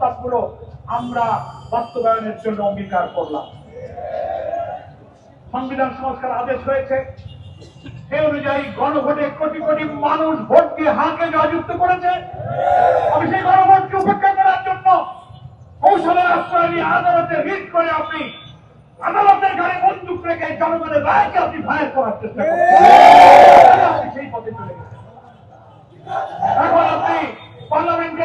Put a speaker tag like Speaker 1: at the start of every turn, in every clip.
Speaker 1: প্রস্তাবগুলো আমরা বাস্তবায়নের জন্য অঙ্গীকার করলাম। সংবিধান সংস্কার আদেশ হয়েছে, সেই অনুযায়ী গণভোটে কোটি কোটি মানুষ ভোট দিয়ে হাকে জয়যুক্ত করেছে। আমি সেই গণভোটকে উপেক্ষা করার জন্য কৌশলের আশ্রয় নিয়ে আদালতে রিট করে আপনি আদালতের গাড়ি বন্দুক রেখে জনগণের রায়কে আপনি ফায়ার করার চেষ্টা করছেন। আপনি সেই পথে চলে গেছেন। এখন আপনি পার্লামেন্টে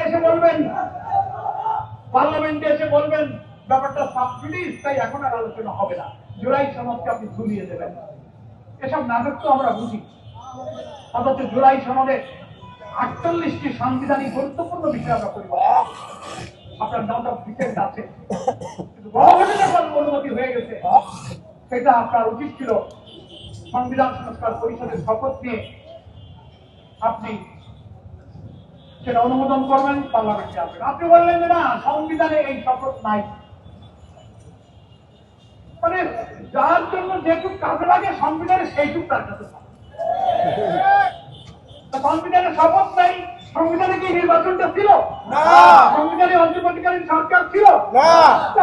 Speaker 1: এসে বলবেন ব্যাপারটা সাবজুডিস, তাই এখন আর আলোচনা হবে না, জুলাই সনদকে আপনি ঝুলিয়ে দেবেন। এসব নাটক তো আমরা বুঝি, অথচ জুলাই সনদে 48টি সাংবিধানিক গুরুত্বপূর্ণ বিষয় আমরা করি। আপনার নোট অফ ডিসেন্ট আছে, কিন্তু গণভোটে যখন অনুমতি হয়ে গেছে, সেটা আপনার উচিত ছিল সংবিধান সংস্কার পরিষদের শপথ নিয়ে আপনি সেটা অনুমোদন করবেন, পার্লামেন্টে আসবেন। আপনি বললেন যে না, সংবিধানে এই শপথ নাই। মানে যার জন্য যেটুক কাজে লাগে সংবিধানে সেইটুক তার কাছে সংবিধানে শপথ নাই। সংবিধানে কি নির্বাচনটা ছিল না? সংবিধানে অন্তর্বর্তীকালীন সরকার ছিল না?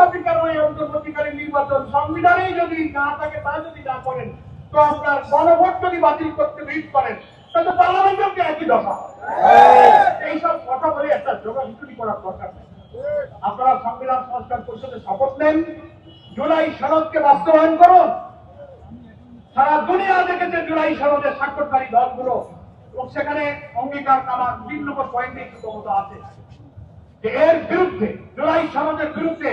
Speaker 1: আপনি কেন এই অন্তর্বর্তীকালীন নির্বাচন সংবিধানেই যদি না থাকে, তা যদি না করেন, তো আপনার গণভোট যদি বাতিল করতে রিট করেন, তাহলে পার্লামেন্টকে একই দশা। এইসব কথা বলে একটা জোগাড়ি করার দরকার নেই। আপনারা সংবিধান সংস্কার পরিষদে শপথ নেন, জুলাই সনদকে বাস্তবায়ন করুন। সারা দুনিয়া দেখেছে জুলাই সনদে স্বাক্ষরকারী দলগুলো, এবং সেখানে অঙ্গীকার নামা 3 নম্বর পয়েন্টে ক্ষমতা আছে যে এর বিরুদ্ধে, জুলাই সনদের বিরুদ্ধে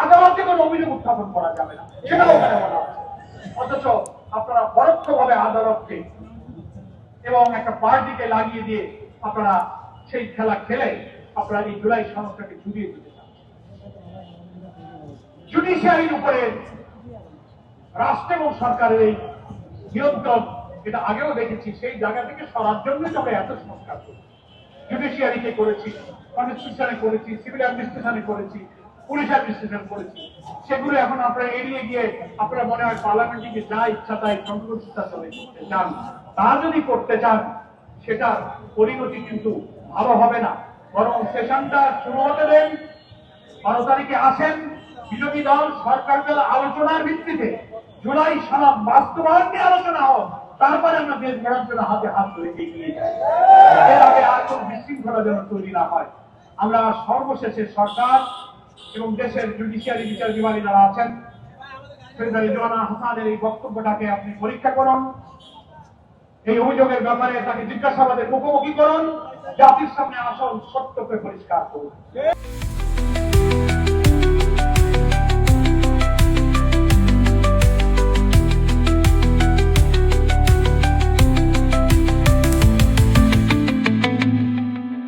Speaker 1: আদালতে কোনো অভিযোগ উত্থাপন করা যাবে না, সেটাও ওখানে বলা আছে। অথচ আপনারা পরোক্ষভাবে আদালতকে এবং একটা পার্টিকে লাগিয়ে দিয়ে আপনারা সেই খেলা খেলে আপনারা এই জুলাই সনদটাকে ঝুলিয়ে দিতে চান। জুডিশিয়ারির উপরে রাষ্ট্র এবং সরকারের এই নিয়ন্ত্রণ, এটা আগেও দেখেছি, সেই জায়গা থেকে সরার জন্যই আমরা এত সংস্কার করি। জুডিশিয়ারিকে করেছি, কনস্টিটিউশনে করেছি, সিভিল অ্যাডমিনিস্ট্রেশনে করেছি, পুলিশ অ্যাডমিনিস্ট্রেশন করেছি। সেগুলো এখন আপনারা এড়িয়ে গিয়ে আপনারা মনে হয় পার্লামেন্টে যা ইচ্ছা তাই কন্ট্রোভার্সিটা চলে করতে চান। তা যদি করতে চান, সেটার পরিণতি কিন্তু ভালো হবে না। বরং সেশনটা শুরু হতে দেন, 12 তারিখে আসেন, বিরোধী দল সরকার দল আলোচনার ভিত্তিতে জুলাই সনদ বাস্তবায়ন নিয়ে আলোচনা হোক, তারপরে আমরা দেশ গড়ার জন্য হাতে হাত ধরে এগিয়ে যাই। এর আগে আর কোন বিশৃঙ্খলা যেন তৈরি না হয়। আমরা সর্বশেষে সরকার এবং দেশের জুডিশিয়ারি বিচার বিভাগে যারা আছেন, রিজওয়ানা হাসানের এই বক্তব্যটাকে আপনি পরীক্ষা করুন, এই অভিযোগের ব্যাপারে তাকে জিজ্ঞাসাবাদের মুখোমুখি করুন, জাতির সামনে আসল সত্যকে পরিষ্কার করুন।